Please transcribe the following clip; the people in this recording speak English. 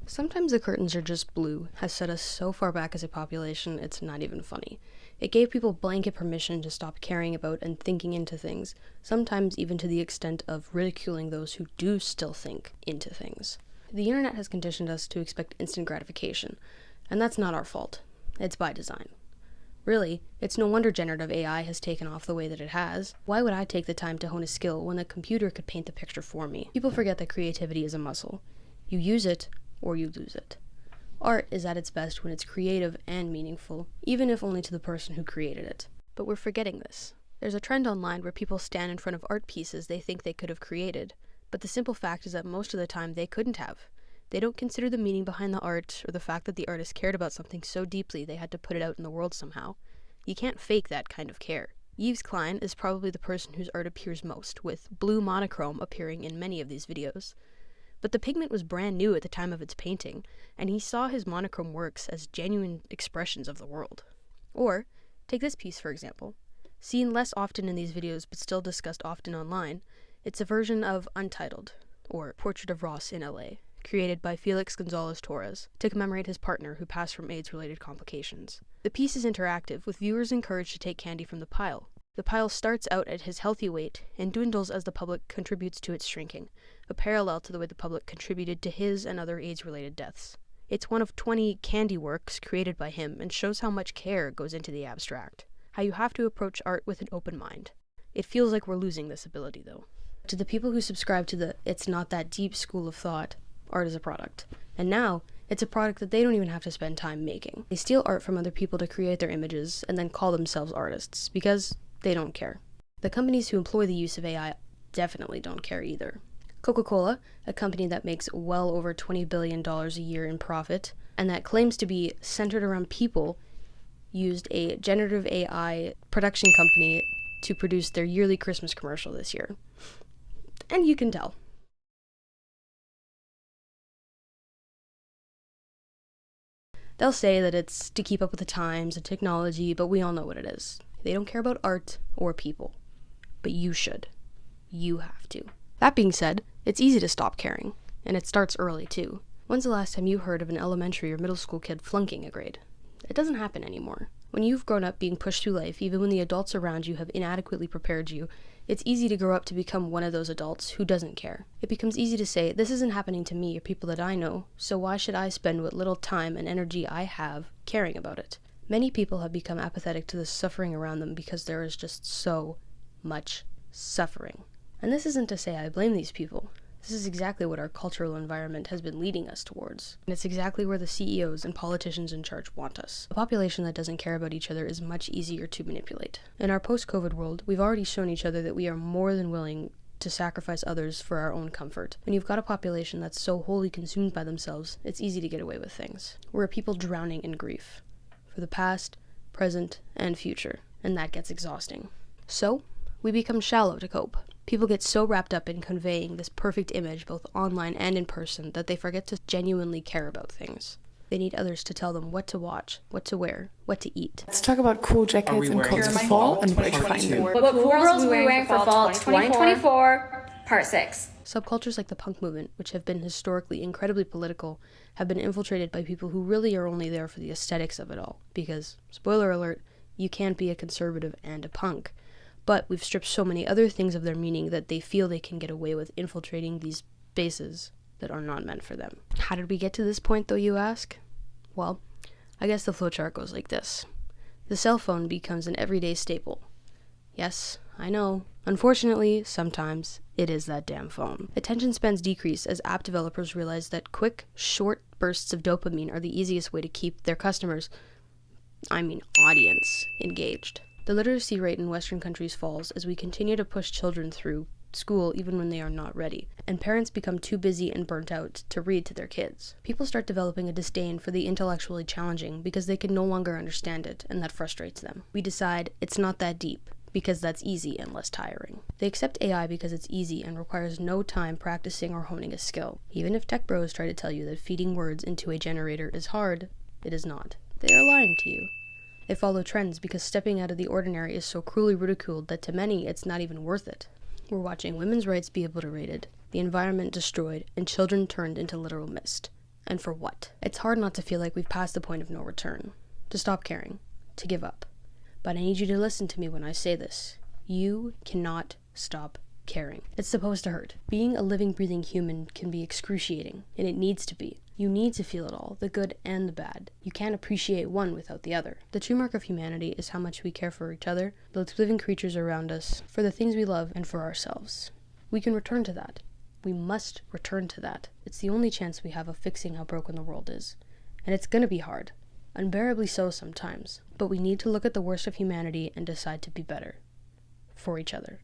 Sometimes the curtains are just blue has set us so far back as a population, it's not even funny. It gave people blanket permission to stop caring about and thinking into things, sometimes even to the extent of ridiculing those who do still think into things. The internet has conditioned us to expect instant gratification, and that's not our fault. It's by design. Really, it's no wonder generative AI has taken off the way that it has. Why would I take the time to hone a skill when the computer could paint the picture for me? People forget that creativity is a muscle. You use it, or you lose it. Art is at its best when it's creative and meaningful, even if only to the person who created it. But we're forgetting this. There's a trend online where people stand in front of art pieces they think they could have created, but the simple fact is that most of the time they couldn't have. They don't consider the meaning behind the art, or the fact that the artist cared about something so deeply they had to put it out in the world somehow. You can't fake that kind of care. Yves Klein is probably the person whose art appears most, with blue monochrome appearing in many of these videos. But the pigment was brand new at the time of its painting, and he saw his monochrome works as genuine expressions of the world. Or, take this piece for example. Seen less often in these videos but still discussed often online, it's a version of Untitled, or Portrait of Ross in LA, created by Felix Gonzalez Torres to commemorate his partner who passed from AIDS-related complications. The piece is interactive, with viewers encouraged to take candy from the pile. The pile starts out at his healthy weight and dwindles as the public contributes to its shrinking, a parallel to the way the public contributed to his and other AIDS-related deaths. It's one of 20 candy works created by him and shows how much care goes into the abstract, how you have to approach art with an open mind. It feels like we're losing this ability, though. To the people who subscribe to the "it's not that deep" school of thought, art is a product. And now, it's a product that they don't even have to spend time making. They steal art from other people to create their images and then call themselves artists, because they don't care. The companies who employ the use of AI definitely don't care either. Coca-Cola, a company that makes well over $20 billion a year in profit, and that claims to be centered around people, used a generative AI production company to produce their yearly Christmas commercial this year. And you can tell. They'll say that it's to keep up with the times and technology, but we all know what it is. They don't care about art or people. But you should. You have to. That being said, it's easy to stop caring, and it starts early too. When's the last time you heard of an elementary or middle school kid flunking a grade? It doesn't happen anymore. When you've grown up being pushed through life, even when the adults around you have inadequately prepared you, it's easy to grow up to become one of those adults who doesn't care. It becomes easy to say, this isn't happening to me or people that I know, so why should I spend what little time and energy I have caring about it? Many people have become apathetic to the suffering around them because there is just so much suffering. And this isn't to say I blame these people. This is exactly what our cultural environment has been leading us towards. And it's exactly where the CEOs and politicians in charge want us. A population that doesn't care about each other is much easier to manipulate. In our post-COVID world, we've already shown each other that we are more than willing to sacrifice others for our own comfort. When you've got a population that's so wholly consumed by themselves, it's easy to get away with things. We're a people drowning in grief. For the past, present, and future. And that gets exhausting. So, we become shallow to cope. People get so wrapped up in conveying this perfect image, both online and in person, that they forget to genuinely care about things. They need others to tell them what to watch, what to wear, what to eat. Let's talk about cool jackets and coats for fall and where to find them. What cool girls will be wearing for fall 2024, part 6. Subcultures like the punk movement, which have been historically incredibly political, have been infiltrated by people who really are only there for the aesthetics of it all. Because, spoiler alert, you can't be a conservative and a punk. But we've stripped so many other things of their meaning that they feel they can get away with infiltrating these spaces that are not meant for them. How did we get to this point, though, you ask? Well, I guess the flowchart goes like this. The cell phone becomes an everyday staple. Yes, I know. Unfortunately, sometimes it is that damn phone. Attention spans decrease as app developers realize that quick, short bursts of dopamine are the easiest way to keep their customers, audience, engaged. The literacy rate in Western countries falls as we continue to push children through school even when they are not ready, and parents become too busy and burnt out to read to their kids. People start developing a disdain for the intellectually challenging because they can no longer understand it, and that frustrates them. We decide it's not that deep, because that's easy and less tiring. They accept AI because it's easy and requires no time practicing or honing a skill. Even if tech bros try to tell you that feeding words into a generator is hard, it is not. They are lying to you. They follow trends because stepping out of the ordinary is so cruelly ridiculed that to many it's not even worth it. We're watching women's rights be obliterated, the environment destroyed, and children turned into literal mist. And for what? It's hard not to feel like we've passed the point of no return. To stop caring. To give up. But I need you to listen to me when I say this. You cannot stop caring. It's supposed to hurt. Being a living, breathing human can be excruciating, and it needs to be. You need to feel it all, the good and the bad. You can't appreciate one without the other. The true mark of humanity is how much we care for each other, the living creatures around us, for the things we love, and for ourselves. We can return to that. We must return to that. It's the only chance we have of fixing how broken the world is. And it's gonna be hard. Unbearably so sometimes. But we need to look at the worst of humanity and decide to be better. For each other.